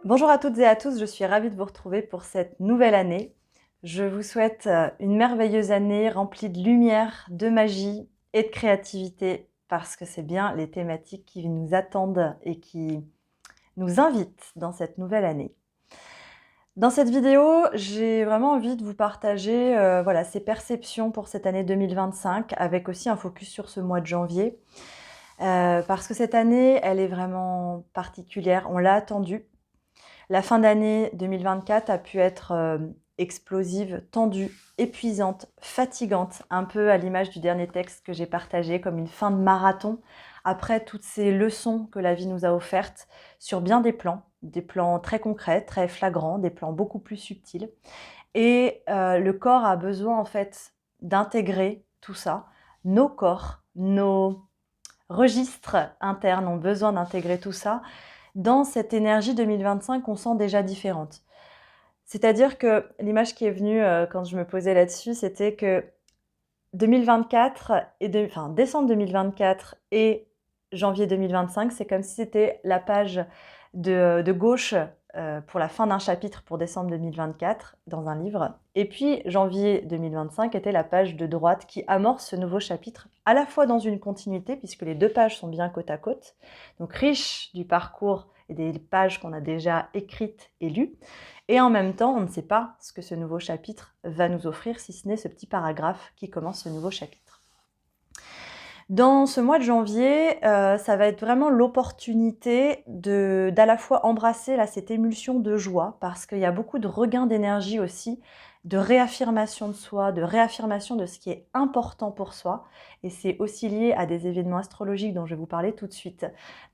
Bonjour à toutes et à tous, je suis ravie de vous retrouver pour cette nouvelle année. Je vous souhaite une merveilleuse année remplie de lumière, de magie et de créativité parce que c'est bien les thématiques qui nous attendent et qui nous invitent dans cette nouvelle année. Dans cette vidéo, j'ai vraiment envie de vous partager voilà, ces perceptions pour cette année 2025 avec aussi un focus sur ce mois de janvier. Parce que cette année, elle est vraiment particulière, on l'a attendue. La fin d'année 2024 a pu être explosive, tendue, épuisante, fatigante, un peu à l'image du dernier texte que j'ai partagé, comme une fin de marathon, après toutes ces leçons que la vie nous a offertes sur bien des plans très concrets, très flagrants, des plans beaucoup plus subtils. Et le corps a besoin en fait d'intégrer tout ça. Nos corps, nos registres internes ont besoin d'intégrer tout ça dans cette énergie 2025 qu'on sent déjà différente. C'est-à-dire que l'image qui est venue quand je me posais là-dessus, c'était que 2024 décembre 2024 et janvier 2025, c'est comme si c'était la page de gauche pour la fin d'un chapitre pour décembre 2024 dans un livre. Et puis janvier 2025 était la page de droite qui amorce ce nouveau chapitre, à la fois dans une continuité, puisque les deux pages sont bien côte à côte, donc riche du parcours et des pages qu'on a déjà écrites et lues. Et en même temps, on ne sait pas ce que ce nouveau chapitre va nous offrir, si ce n'est ce petit paragraphe qui commence ce nouveau chapitre. Dans ce mois de janvier, ça va être vraiment l'opportunité d'à la fois embrasser là, cette émulsion de joie, parce qu'il y a beaucoup de regain d'énergie aussi, de réaffirmation de soi, de réaffirmation de ce qui est important pour soi. Et c'est aussi lié à des événements astrologiques dont je vais vous parler tout de suite.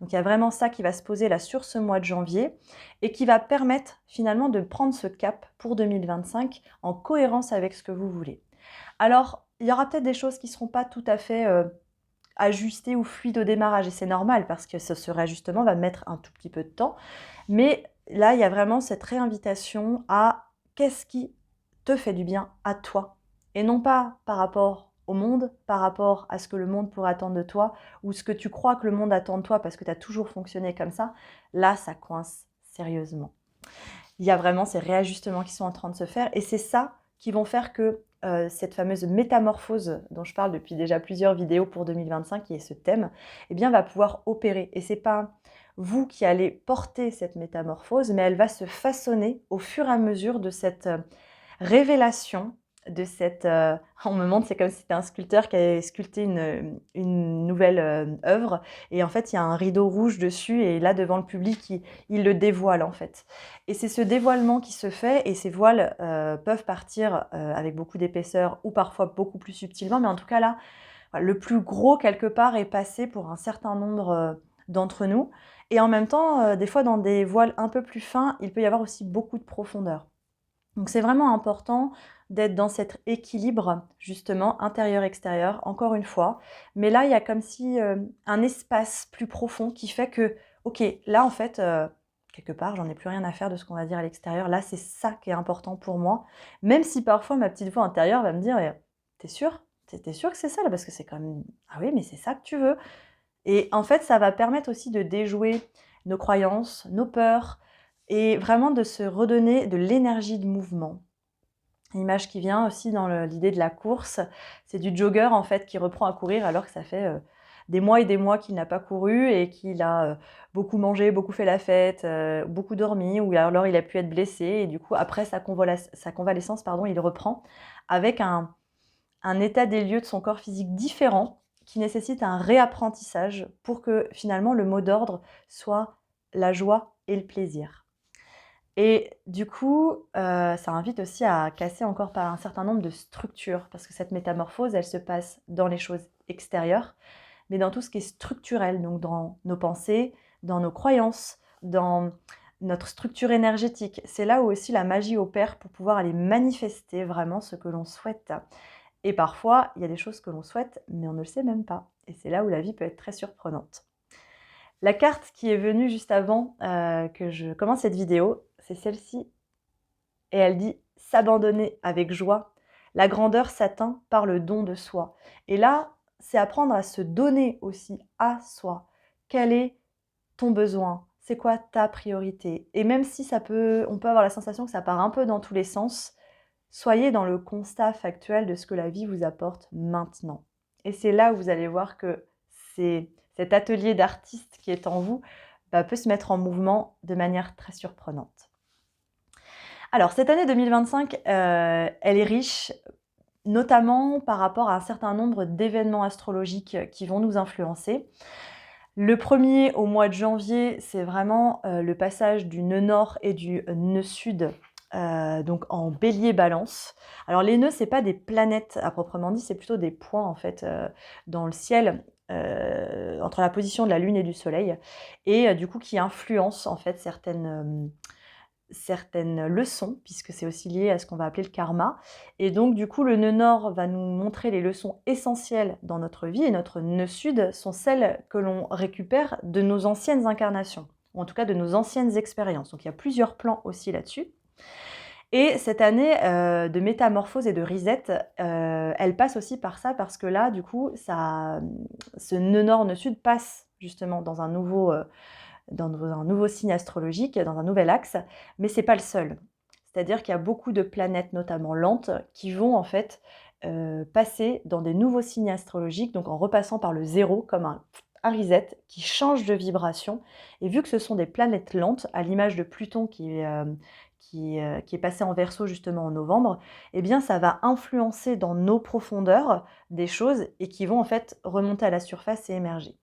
Donc il y a vraiment ça qui va se poser là sur ce mois de janvier et qui va permettre finalement de prendre ce cap pour 2025 en cohérence avec ce que vous voulez. Alors, il y aura peut-être des choses qui ne seront pas tout à fait ajusté ou fluide au démarrage. Et c'est normal parce que ce réajustement va mettre un tout petit peu de temps. Mais là, il y a vraiment cette réinvitation à qu'est-ce qui te fait du bien à toi. Et non pas par rapport au monde, par rapport à ce que le monde pourrait attendre de toi ou ce que tu crois que le monde attend de toi parce que tu as toujours fonctionné comme ça. Là, ça coince sérieusement. Il y a vraiment ces réajustements qui sont en train de se faire et c'est ça qui vont faire que cette fameuse métamorphose dont je parle depuis déjà plusieurs vidéos pour 2025, qui est ce thème, eh bien, va pouvoir opérer. Et c'est pas vous qui allez porter cette métamorphose, mais elle va se façonner au fur et à mesure de cette révélation, de cette... on me montre, c'est comme si c'était un sculpteur qui avait sculpté une nouvelle œuvre, et en fait, il y a un rideau rouge dessus, et là, devant le public, il le dévoile, en fait. Et c'est ce dévoilement qui se fait, et ces voiles peuvent partir avec beaucoup d'épaisseur, ou parfois beaucoup plus subtilement, mais en tout cas, là, le plus gros, quelque part, est passé pour un certain nombre d'entre nous. Et en même temps, des fois, dans des voiles un peu plus fins, il peut y avoir aussi beaucoup de profondeur. Donc c'est vraiment important d'être dans cet équilibre, justement, intérieur-extérieur, encore une fois. Mais là, il y a comme si un espace plus profond qui fait que, ok, là, en fait, quelque part, j'en ai plus rien à faire de ce qu'on va dire à l'extérieur. Là, c'est ça qui est important pour moi. Même si parfois, ma petite voix intérieure va me dire, t'es sûr? T'es sûr que c'est ça, là? Parce que c'est quand même... Ah oui, mais c'est ça que tu veux. Et en fait, ça va permettre aussi de déjouer nos croyances, nos peurs, et vraiment de se redonner de l'énergie de mouvement. L'image qui vient aussi dans l'idée de la course, c'est du jogger en fait qui reprend à courir alors que ça fait des mois et des mois qu'il n'a pas couru et qu'il a beaucoup mangé, beaucoup fait la fête, beaucoup dormi, ou alors il a pu être blessé et du coup après sa convalescence, il reprend avec un état des lieux de son corps physique différent qui nécessite un réapprentissage pour que finalement le mot d'ordre soit la joie et le plaisir. Et du coup, ça invite aussi à casser encore par un certain nombre de structures, parce que cette métamorphose, elle se passe dans les choses extérieures, mais dans tout ce qui est structurel, donc dans nos pensées, dans nos croyances, dans notre structure énergétique. C'est là où aussi la magie opère pour pouvoir aller manifester vraiment ce que l'on souhaite. Et parfois, il y a des choses que l'on souhaite, mais on ne le sait même pas. Et c'est là où la vie peut être très surprenante. La carte qui est venue juste avant que je commence cette vidéo, c'est celle-ci. Et elle dit « S'abandonner avec joie, la grandeur s'atteint par le don de soi ». Et là, c'est apprendre à se donner aussi à soi. Quel est ton besoin? c'est quoi ta priorité. Et même si on peut avoir la sensation que ça part un peu dans tous les sens, soyez dans le constat factuel de ce que la vie vous apporte maintenant. Et c'est là où vous allez voir que cet atelier d'artiste qui est en vous peut se mettre en mouvement de manière très surprenante. Alors, cette année 2025, elle est riche, notamment par rapport à un certain nombre d'événements astrologiques qui vont nous influencer. Le premier, au mois de janvier, c'est vraiment le passage du nœud nord et du nœud sud, donc en bélier-balance. Alors les nœuds, c'est pas des planètes à proprement dit, c'est plutôt des points en fait dans le ciel, entre la position de la lune et du soleil, et du coup qui influencent en fait certaines leçons, puisque c'est aussi lié à ce qu'on va appeler le karma. Et donc, du coup, le nœud nord va nous montrer les leçons essentielles dans notre vie, et notre nœud sud sont celles que l'on récupère de nos anciennes incarnations, ou en tout cas de nos anciennes expériences. Donc, il y a plusieurs plans aussi là-dessus. Et cette année de métamorphose et de reset, elle passe aussi par ça, parce que là, du coup, ce nœud nord, nœud sud passe justement dans un nouveau signe astrologique, dans un nouvel axe, mais c'est pas le seul. C'est-à-dire qu'il y a beaucoup de planètes, notamment lentes, qui vont en fait passer dans des nouveaux signes astrologiques, donc en repassant par le zéro, comme un reset qui change de vibration. Et vu que ce sont des planètes lentes, à l'image de Pluton qui est passé en Verseau justement en novembre, eh bien ça va influencer dans nos profondeurs des choses et qui vont en fait remonter à la surface et émerger.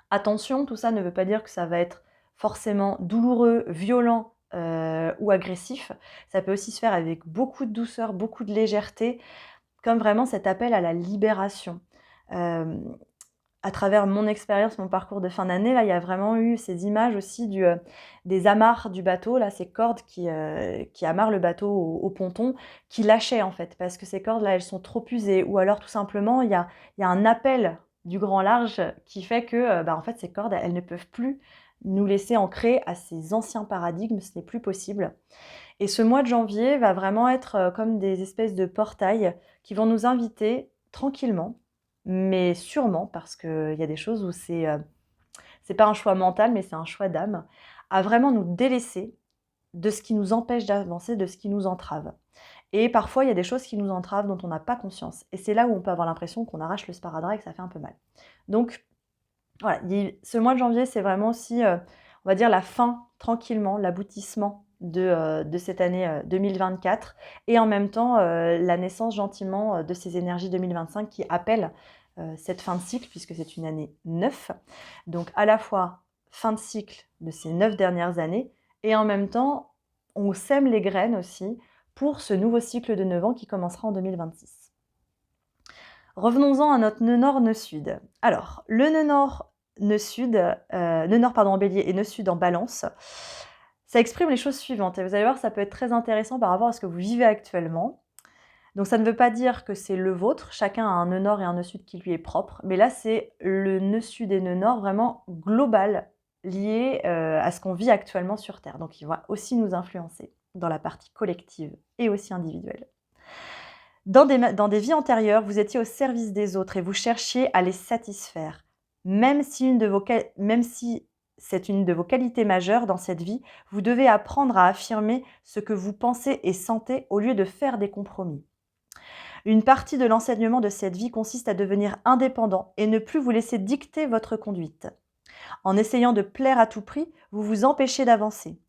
Attention, tout ça ne veut pas dire que ça va être forcément douloureux, violent ou agressif. Ça peut aussi se faire avec beaucoup de douceur, beaucoup de légèreté, comme vraiment cet appel à la libération. À travers mon expérience, mon parcours de fin d'année, là, il y a vraiment eu ces images aussi des amarres du bateau, là, ces cordes qui amarrent le bateau au ponton, qui lâchaient en fait, parce que ces cordes-là, elles sont trop usées, ou alors tout simplement, il y a un appel du grand large qui fait que en fait, ces cordes, elles ne peuvent plus nous laisser ancrer à ces anciens paradigmes, ce n'est plus possible. Et ce mois de janvier va vraiment être comme des espèces de portails qui vont nous inviter tranquillement, mais sûrement, parce qu'il y a des choses où c'est pas un choix mental, mais c'est un choix d'âme, à vraiment nous délaisser de ce qui nous empêche d'avancer, de ce qui nous entrave. Et parfois, il y a des choses qui nous entravent dont on n'a pas conscience. Et c'est là où on peut avoir l'impression qu'on arrache le sparadrap et que ça fait un peu mal. Donc, voilà, ce mois de janvier, c'est vraiment aussi, on va dire, la fin, tranquillement, l'aboutissement de cette année 2024, et en même temps, la naissance gentiment de ces énergies 2025 qui appellent cette fin de cycle, puisque c'est une année 9. Donc, à la fois fin de cycle de ces 9 dernières années, et en même temps, on sème les graines aussi pour ce nouveau cycle de 9 ans qui commencera en 2026. Revenons-en à notre nœud nord, nœud sud. Alors, le nœud nord, nœud sud, nœud nord en bélier et nœud sud en balance, ça exprime les choses suivantes. Et vous allez voir, ça peut être très intéressant par rapport à ce que vous vivez actuellement. Donc ça ne veut pas dire que c'est le vôtre, chacun a un nœud nord et un nœud sud qui lui est propre, mais là c'est le nœud sud et nœud nord vraiment global, lié à ce qu'on vit actuellement sur Terre. Donc il va aussi nous influencer dans la partie collective et aussi individuelle. Dans des vies antérieures, vous étiez au service des autres et vous cherchiez à les satisfaire. Même si c'est une de vos qualités majeures dans cette vie, vous devez apprendre à affirmer ce que vous pensez et sentez au lieu de faire des compromis. Une partie de l'enseignement de cette vie consiste à devenir indépendant et ne plus vous laisser dicter votre conduite. En essayant de plaire à tout prix, vous vous empêchez d'avancer.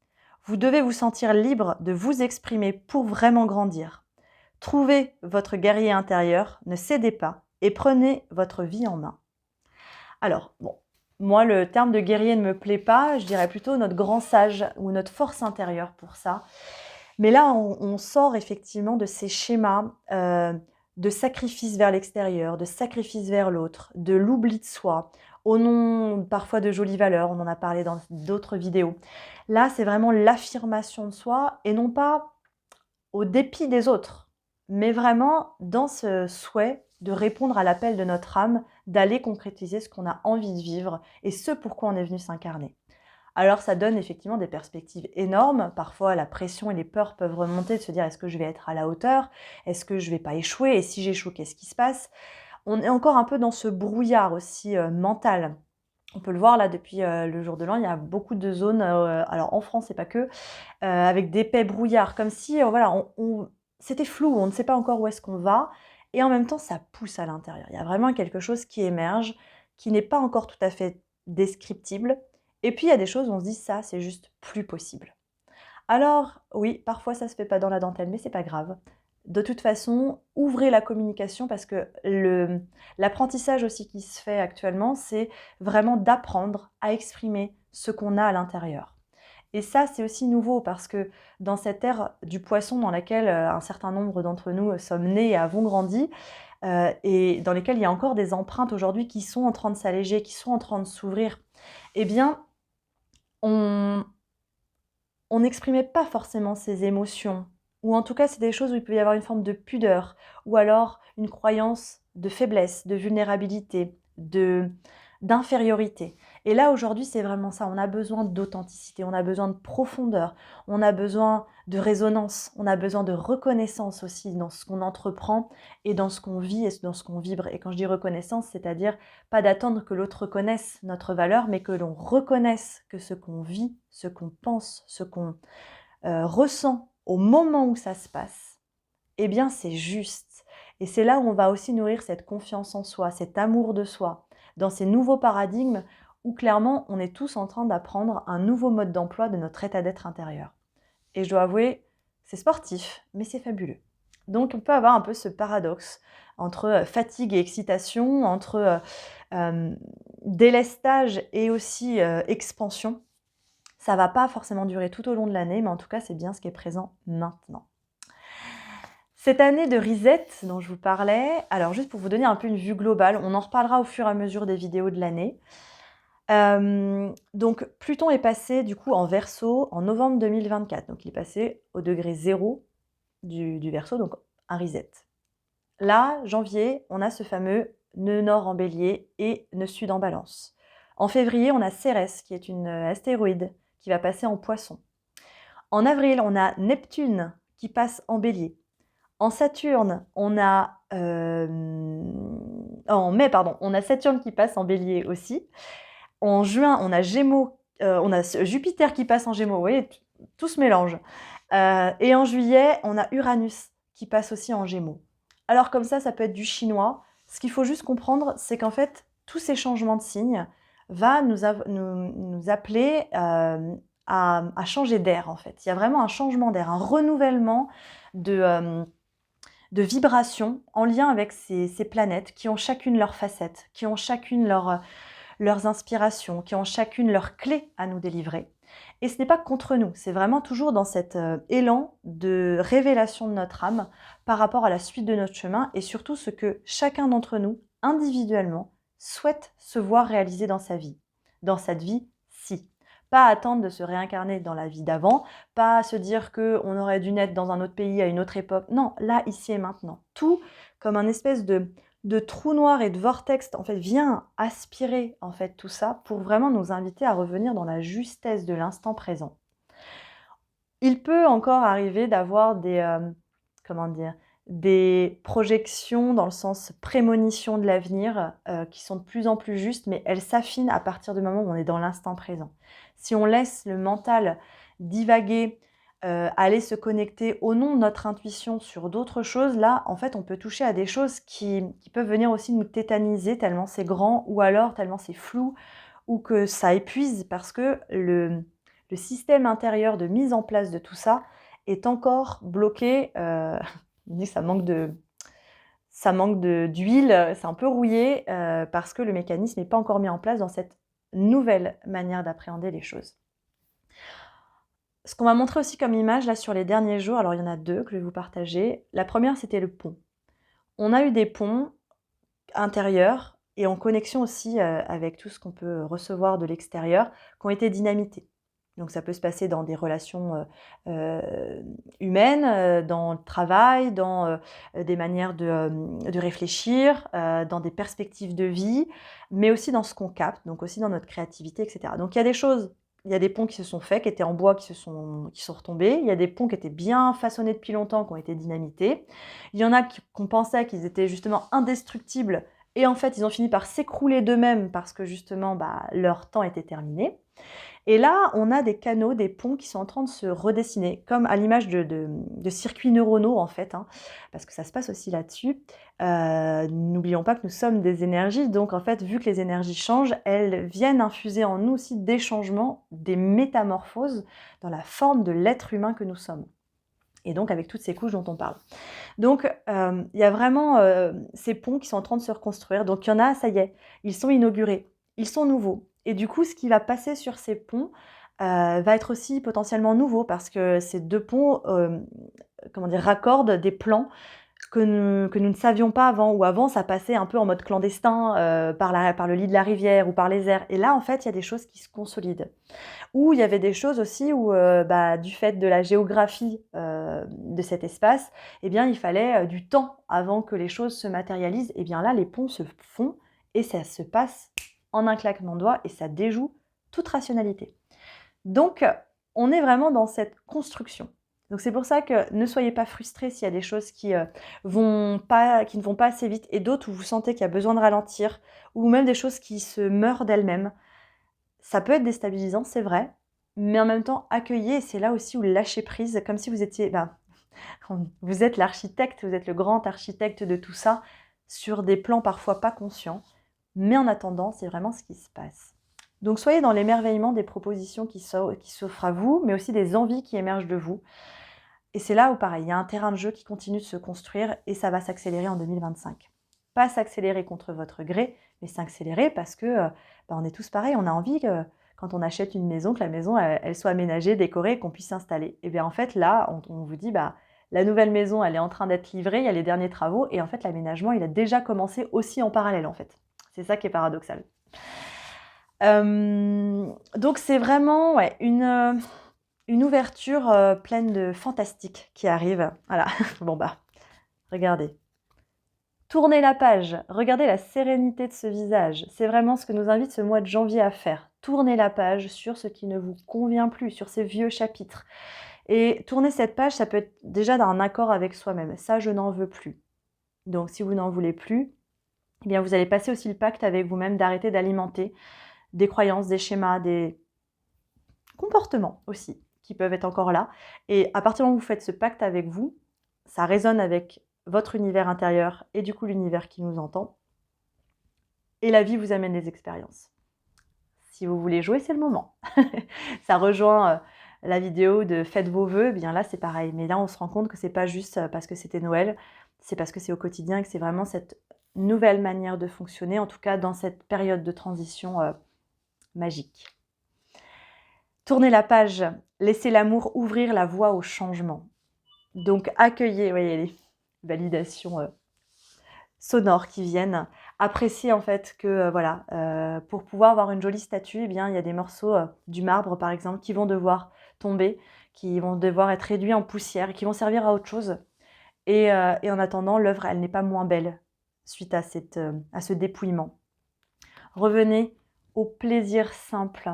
Vous devez vous sentir libre de vous exprimer pour vraiment grandir. Trouvez votre guerrier intérieur, ne cédez pas et prenez votre vie en main. Alors, bon, moi le terme de guerrier ne me plaît pas, je dirais plutôt notre grand sage ou notre force intérieure pour ça. Mais là, on sort effectivement de ces schémas de sacrifice vers l'extérieur, de sacrifice vers l'autre, de l'oubli de soi, au nom parfois de jolies valeurs, on en a parlé dans d'autres vidéos. Là, c'est vraiment l'affirmation de soi et non pas au dépit des autres, mais vraiment dans ce souhait de répondre à l'appel de notre âme, d'aller concrétiser ce qu'on a envie de vivre et ce pourquoi on est venu s'incarner. Alors ça donne effectivement des perspectives énormes, parfois la pression et les peurs peuvent remonter, de se dire est-ce que je vais être à la hauteur, est-ce que je ne vais pas échouer, et si j'échoue, qu'est-ce qui se passe? On est encore un peu dans ce brouillard aussi mental. On peut le voir là depuis le jour de l'an, il y a beaucoup de zones, alors en France et pas que, avec d'épais brouillards, comme si voilà, c'était flou, on ne sait pas encore où est-ce qu'on va, et en même temps ça pousse à l'intérieur. Il y a vraiment quelque chose qui émerge, qui n'est pas encore tout à fait descriptible, et puis il y a des choses où on se dit ça, c'est juste plus possible. Alors oui, parfois ça se fait pas dans la dentelle, mais c'est pas grave. De toute façon, ouvrez la communication parce que l'apprentissage aussi qui se fait actuellement, c'est vraiment d'apprendre à exprimer ce qu'on a à l'intérieur. Et ça, c'est aussi nouveau parce que dans cette ère du poisson dans laquelle un certain nombre d'entre nous sommes nés et avons grandi, et dans lesquelles il y a encore des empreintes aujourd'hui qui sont en train de s'alléger, qui sont en train de s'ouvrir, eh bien, on, on n'exprimait pas forcément ses émotions, ou en tout cas c'est des choses où il peut y avoir une forme de pudeur, ou alors une croyance de faiblesse, de vulnérabilité, d'infériorité. Et là aujourd'hui c'est vraiment ça, on a besoin d'authenticité, on a besoin de profondeur, on a besoin de résonance, on a besoin de reconnaissance aussi dans ce qu'on entreprend et dans ce qu'on vit et dans ce qu'on vibre. Et quand je dis reconnaissance, c'est-à-dire pas d'attendre que l'autre reconnaisse notre valeur, mais que l'on reconnaisse que ce qu'on vit, ce qu'on pense, ce qu'on ressent au moment où ça se passe, eh bien c'est juste. Et c'est là où on va aussi nourrir cette confiance en soi, cet amour de soi, dans ces nouveaux paradigmes où clairement on est tous en train d'apprendre un nouveau mode d'emploi de notre état d'être intérieur. Et je dois avouer, c'est sportif, mais c'est fabuleux. Donc on peut avoir un peu ce paradoxe entre fatigue et excitation, entre délestage et aussi expansion. Ça va pas forcément durer tout au long de l'année, mais en tout cas, c'est bien ce qui est présent maintenant. Cette année de reset dont je vous parlais, alors juste pour vous donner un peu une vue globale, on en reparlera au fur et à mesure des vidéos de l'année. Donc Pluton est passé du coup en Verseau en novembre 2024, donc il est passé au degré 0 du Verseau, donc un reset. Là, janvier, on a ce fameux nœud nord en Bélier et nœud sud en Balance. En février, on a Cérès, qui est une astéroïde qui va passer en Poisson. En avril, on a Neptune qui passe en Bélier. En Saturne, en mai, pardon, on a Saturne qui passe en Bélier aussi. En juin, on a on a Jupiter qui passe en Gémeaux. Vous voyez, tout se mélange. Et en juillet, on a Uranus qui passe aussi en Gémeaux. Alors comme ça peut être du chinois. Ce qu'il faut juste comprendre, c'est qu'en fait, tous ces changements de signes vont nous appeler à changer d'air, en fait. Il y a vraiment un changement d'air, un renouvellement de vibrations en lien avec ces planètes qui ont chacune leurs facettes, qui ont chacune leurs inspirations, qui ont chacune leurs clés à nous délivrer. Et ce n'est pas contre nous, c'est vraiment toujours dans cet élan de révélation de notre âme par rapport à la suite de notre chemin et surtout ce que chacun d'entre nous, individuellement, souhaite se voir réaliser dans sa vie, dans cette vie-ci. Pas attendre de se réincarner dans la vie d'avant, pas se dire qu'on aurait dû naître dans un autre pays à une autre époque. Non, là, ici et maintenant. Tout comme un espèce de trou noir et de vortex, en fait, vient aspirer en fait tout ça pour vraiment nous inviter à revenir dans la justesse de l'instant présent. Il peut encore arriver d'avoir des projections dans le sens prémonition de l'avenir qui sont de plus en plus justes, mais elles s'affinent à partir du moment où on est dans l'instant présent. Si on laisse le mental divaguer, aller se connecter au nom de notre intuition sur d'autres choses, là, en fait, on peut toucher à des choses qui peuvent venir aussi nous tétaniser tellement c'est grand, ou alors tellement c'est flou, ou que ça épuise parce que le système intérieur de mise en place de tout ça est encore bloqué. Ça manque d'huile, c'est un peu rouillé parce que le mécanisme n'est pas encore mis en place dans cette nouvelle manière d'appréhender les choses. Ce qu'on m'a montré aussi comme image là sur les derniers jours, alors il y en a deux que je vais vous partager. La première, c'était le pont. On a eu des ponts intérieurs et en connexion aussi avec tout ce qu'on peut recevoir de l'extérieur qui ont été dynamités. Donc ça peut se passer dans des relations humaines, dans le travail, dans des manières de réfléchir, dans des perspectives de vie, mais aussi dans ce qu'on capte, donc aussi dans notre créativité, etc. Donc il y a des choses, il y a des ponts qui se sont faits, qui étaient en bois, qui sont retombés. Il y a des ponts qui étaient bien façonnés depuis longtemps, qui ont été dynamités. Il y en a qu'on pensait qu'ils étaient justement indestructibles Et en fait, ils ont fini par s'écrouler d'eux-mêmes parce que justement, leur temps était terminé. Et là, on a des canaux, des ponts qui sont en train de se redessiner, comme à l'image de circuits neuronaux en fait, hein, parce que ça se passe aussi là-dessus. N'oublions pas que nous sommes des énergies, donc en fait, vu que les énergies changent, elles viennent infuser en nous aussi des changements, des métamorphoses dans la forme de l'être humain que nous sommes. Et donc avec toutes ces couches dont on parle. Donc il y a vraiment ces ponts qui sont en train de se reconstruire. Donc il y en a, ça y est, ils sont inaugurés, ils sont nouveaux. Et du coup, ce qui va passer sur ces ponts va être aussi potentiellement nouveau parce que ces deux ponts raccordent des plans que nous ne savions pas avant. Ou avant, ça passait un peu en mode clandestin par le lit de la rivière ou par les airs. Et là, en fait, il y a des choses qui se consolident. Ou il y avait des choses aussi où, du fait de la géographie de cet espace, eh bien, il fallait du temps avant que les choses se matérialisent. Et bien là, les ponts se font et ça se passe en un claquement de doigts et ça déjoue toute rationalité. Donc, on est vraiment dans cette construction. Donc c'est pour ça que ne soyez pas frustrés s'il y a des choses qui ne vont pas assez vite et d'autres où vous sentez qu'il y a besoin de ralentir ou même des choses qui se meurent d'elles-mêmes. Ça peut être déstabilisant, c'est vrai, mais en même temps, accueillez, et c'est là aussi où lâcher prise, comme si vous étiez, vous êtes l'architecte, vous êtes le grand architecte de tout ça, sur des plans parfois pas conscients, mais en attendant, c'est vraiment ce qui se passe. Donc soyez dans l'émerveillement des propositions qui s'offrent à vous, mais aussi des envies qui émergent de vous. Et c'est là où, pareil, il y a un terrain de jeu qui continue de se construire et ça va s'accélérer en 2025. Pas s'accélérer contre votre gré, mais s'accélérer parce que on est tous pareils, on a envie que quand on achète une maison, que la maison elle soit aménagée, décorée, qu'on puisse s'installer. Et bien en fait là, on vous dit la nouvelle maison elle est en train d'être livrée, il y a les derniers travaux et en fait l'aménagement il a déjà commencé aussi en parallèle en fait. C'est ça qui est paradoxal. Donc c'est vraiment une ouverture pleine de fantastique qui arrive. Voilà, regardez. Tournez la page, regardez la sérénité de ce visage. C'est vraiment ce que nous invite ce mois de janvier à faire. Tournez la page sur ce qui ne vous convient plus, sur ces vieux chapitres. Et tourner cette page, ça peut être déjà d'un accord avec soi-même. Ça, je n'en veux plus. Donc si vous n'en voulez plus, eh bien vous allez passer aussi le pacte avec vous-même d'arrêter d'alimenter des croyances, des schémas, des comportements aussi qui peuvent être encore là. Et à partir du moment où vous faites ce pacte avec vous, ça résonne avec votre univers intérieur et du coup l'univers qui nous entend. Et la vie vous amène des expériences. Si vous voulez jouer, c'est le moment. Ça rejoint la vidéo de faites vos vœux, bien là c'est pareil. Mais là on se rend compte que c'est pas juste parce que c'était Noël, c'est parce que c'est au quotidien et que c'est vraiment cette nouvelle manière de fonctionner, en tout cas dans cette période de transition magique. Tournez la page, laissez l'amour ouvrir la voie au changement. Donc accueillez, vous voyez, les validations sonores qui viennent. Appréciez en fait que pour pouvoir avoir une jolie statue, eh bien, il y a des morceaux du marbre par exemple qui vont devoir tomber, qui vont devoir être réduits en poussière, qui vont servir à autre chose. Et en attendant, l'œuvre, elle n'est pas moins belle suite à ce dépouillement. Revenez au plaisir simple.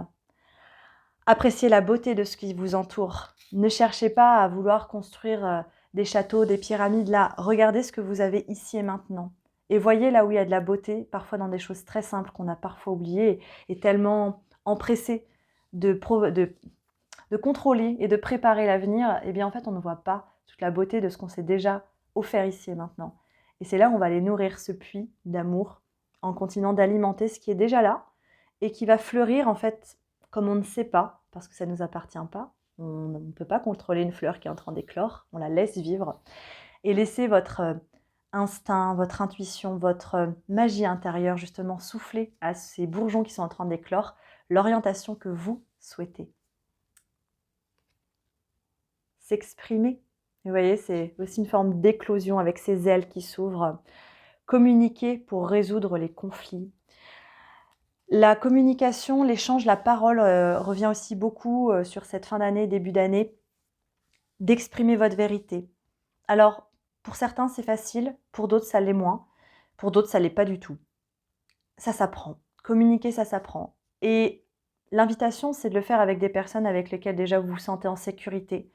Appréciez la beauté de ce qui vous entoure. Ne cherchez pas à vouloir construire des châteaux, des pyramides là. Regardez ce que vous avez ici et maintenant. Et voyez là où il y a de la beauté, parfois dans des choses très simples qu'on a parfois oubliées et tellement empressés de contrôler et de préparer l'avenir, eh bien en fait on ne voit pas toute la beauté de ce qu'on s'est déjà offert ici et maintenant. Et c'est là où on va aller nourrir ce puits d'amour en continuant d'alimenter ce qui est déjà là et qui va fleurir en fait comme on ne sait pas, parce que ça ne nous appartient pas. On ne peut pas contrôler une fleur qui est en train d'éclore, on la laisse vivre. Et laissez votre instinct, votre intuition, votre magie intérieure justement souffler à ces bourgeons qui sont en train d'éclore l'orientation que vous souhaitez. S'exprimer. Vous voyez, c'est aussi une forme d'éclosion avec ses ailes qui s'ouvrent. Communiquer pour résoudre les conflits. La communication, l'échange, la parole revient aussi beaucoup sur cette fin d'année, début d'année, d'exprimer votre vérité. Alors, pour certains, c'est facile, pour d'autres, ça l'est moins, pour d'autres, ça l'est pas du tout. Ça s'apprend. Communiquer, ça s'apprend. Et l'invitation, c'est de le faire avec des personnes avec lesquelles déjà vous vous sentez en sécurité,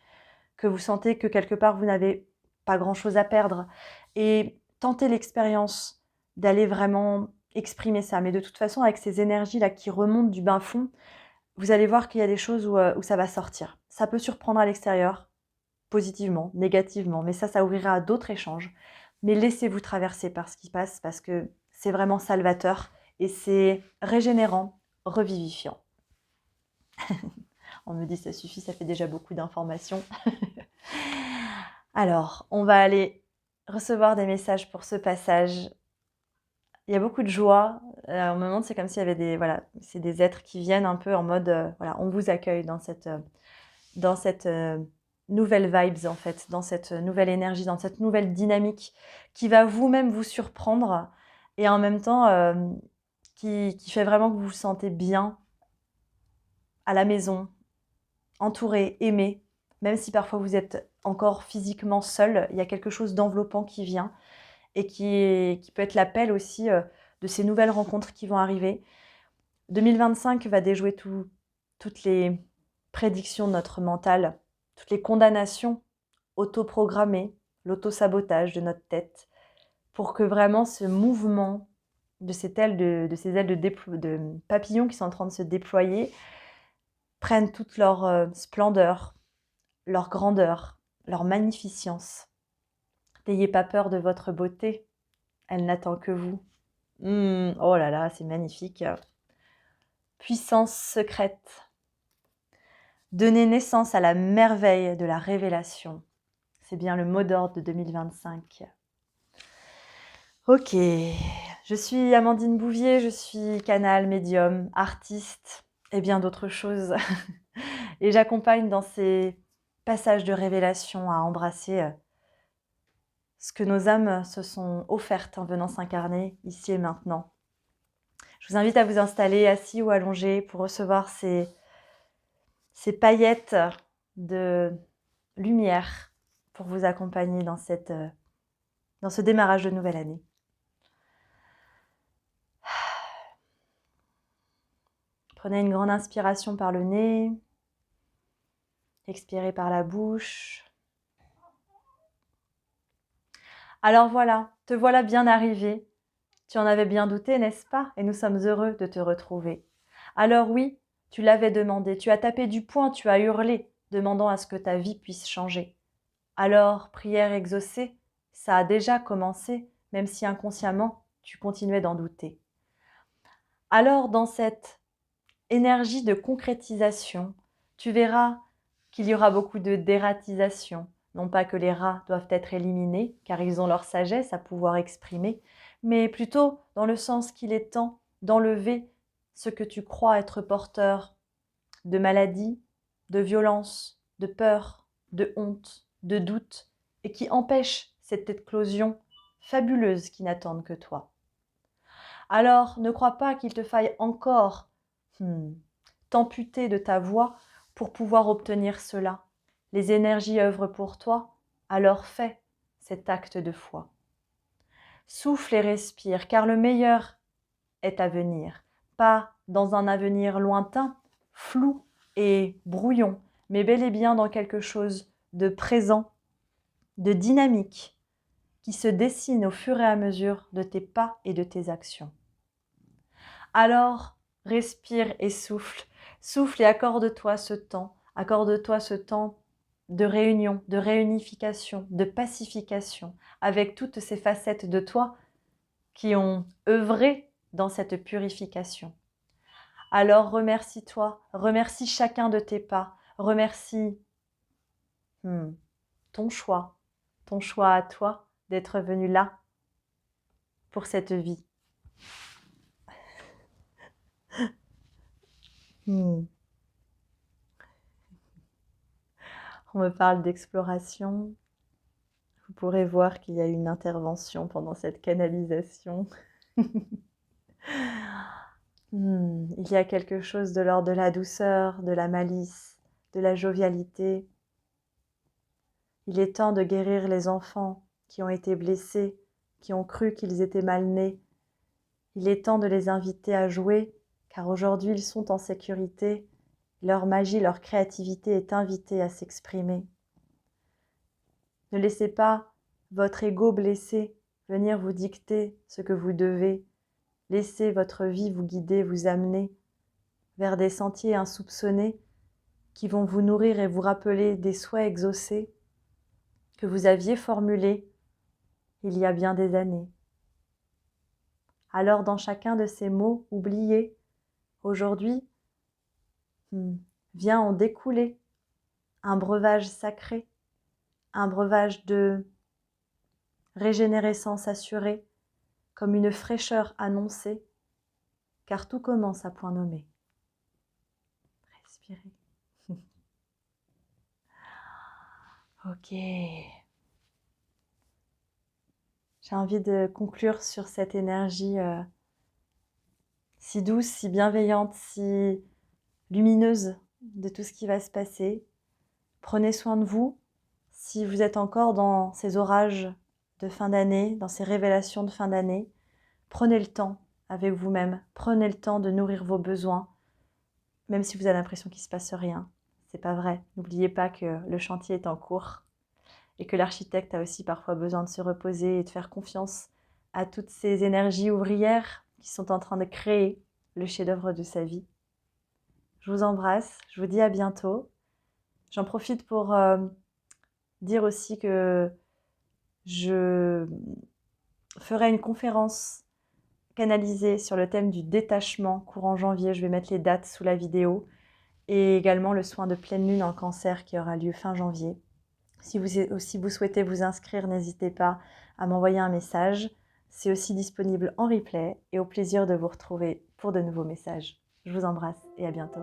que vous sentez que quelque part, vous n'avez pas grand-chose à perdre. Et tentez l'expérience d'aller vraiment exprimer ça. Mais de toute façon, avec ces énergies-là qui remontent du bain fond, vous allez voir qu'il y a des choses où ça va sortir. Ça peut surprendre à l'extérieur, positivement, négativement, mais ça ouvrira à d'autres échanges. Mais laissez-vous traverser par ce qui passe parce que c'est vraiment salvateur et c'est régénérant, revivifiant. On me dit ça suffit, ça fait déjà beaucoup d'informations. Alors, on va aller recevoir des messages pour ce passage. Il y a beaucoup de joie. Au moment, c'est comme s'il y avait c'est des êtres qui viennent un peu en mode, on vous accueille dans cette nouvelle vibes en fait, dans cette nouvelle énergie, dans cette nouvelle dynamique qui va vous-même vous surprendre et en même temps qui fait vraiment que vous vous sentez bien à la maison, entouré, aimé, même si parfois vous êtes encore physiquement seul, il y a quelque chose d'enveloppant qui vient et qui peut être l'appel aussi de ces nouvelles rencontres qui vont arriver. 2025 va déjouer toutes les prédictions de notre mental, toutes les condamnations autoprogrammées, l'auto-sabotage de notre tête, pour que vraiment ce mouvement de ces ailes de papillons qui sont en train de se déployer prennent toute leur splendeur, leur grandeur, leur magnificence. N'ayez pas peur de votre beauté, elle n'attend que vous. Oh là là, c'est magnifique. Puissance secrète. Donner naissance à la merveille de la révélation. C'est bien le mot d'ordre de 2025. Ok, je suis Amandine Bouvier, je suis canal, médium, artiste et bien d'autres choses. Et j'accompagne dans ces passages de révélation à embrasser ce que nos âmes se sont offertes en venant s'incarner ici et maintenant. Je vous invite à vous installer assis ou allongé pour recevoir ces paillettes de lumière pour vous accompagner dans ce démarrage de nouvelle année. Prenez une grande inspiration par le nez, expirez par la bouche. Alors voilà, te voilà bien arrivé. Tu en avais bien douté, n'est-ce pas? Et nous sommes heureux de te retrouver. Alors oui, tu l'avais demandé, tu as tapé du poing, tu as hurlé, demandant à ce que ta vie puisse changer. Alors, prière exaucée, ça a déjà commencé, même si inconsciemment, tu continuais d'en douter. Alors, dans cette énergie de concrétisation, tu verras qu'il y aura beaucoup de dératisation. Non pas que les rats doivent être éliminés, car ils ont leur sagesse à pouvoir exprimer, mais plutôt dans le sens qu'il est temps d'enlever ce que tu crois être porteur de maladie, de violence, de peur, de honte, de doute, et qui empêche cette éclosion fabuleuse qui n'attendent que toi. Alors, ne crois pas qu'il te faille encore t'amputer de ta voix pour pouvoir obtenir cela. Les énergies œuvrent pour toi, alors fais cet acte de foi. Souffle et respire, car le meilleur est à venir, pas dans un avenir lointain, flou et brouillon, mais bel et bien dans quelque chose de présent, de dynamique, qui se dessine au fur et à mesure de tes pas et de tes actions. Alors, respire et souffle. Souffle et accorde-toi ce temps. Accorde-toi ce temps de réunion, de réunification, de pacification avec toutes ces facettes de toi qui ont œuvré dans cette purification. Alors remercie-toi, remercie chacun de tes pas, remercie ton choix à toi d'être venu là pour cette vie. On me parle d'exploration. Vous pourrez voir qu'il y a une intervention pendant cette canalisation. Il y a quelque chose de l'ordre de la douceur, de la malice, de la jovialité. Il est temps de guérir les enfants qui ont été blessés, qui ont cru qu'ils étaient mal nés. Il est temps de les inviter à jouer, car aujourd'hui ils sont en sécurité. Leur magie, leur créativité est invitée à s'exprimer. Ne laissez pas votre ego blessé venir vous dicter ce que vous devez. Laissez votre vie vous guider, vous amener vers des sentiers insoupçonnés qui vont vous nourrir et vous rappeler des souhaits exaucés que vous aviez formulés il y a bien des années. Alors dans chacun de ces mots oubliés, aujourd'hui, vient en découler un breuvage sacré, un breuvage de régénérescence assurée, comme une fraîcheur annoncée, car tout commence à point nommé. Respirez. Ok. J'ai envie de conclure sur cette énergie si douce, si bienveillante, si lumineuse de tout ce qui va se passer. Prenez soin de vous. Si vous êtes encore dans ces orages de fin d'année, dans ces révélations de fin d'année, prenez le temps avec vous-même. Prenez le temps de nourrir vos besoins, même si vous avez l'impression qu'il ne se passe rien. C'est pas vrai. N'oubliez pas que le chantier est en cours et que l'architecte a aussi parfois besoin de se reposer et de faire confiance à toutes ces énergies ouvrières qui sont en train de créer le chef-d'œuvre de sa vie. Je vous embrasse, je vous dis à bientôt. J'en profite pour dire aussi que je ferai une conférence canalisée sur le thème du détachement courant janvier. Je vais mettre les dates sous la vidéo et également le soin de pleine lune en cancer qui aura lieu fin janvier. Si vous souhaitez vous inscrire, n'hésitez pas à m'envoyer un message. C'est aussi disponible en replay et au plaisir de vous retrouver pour de nouveaux messages. Je vous embrasse et à bientôt.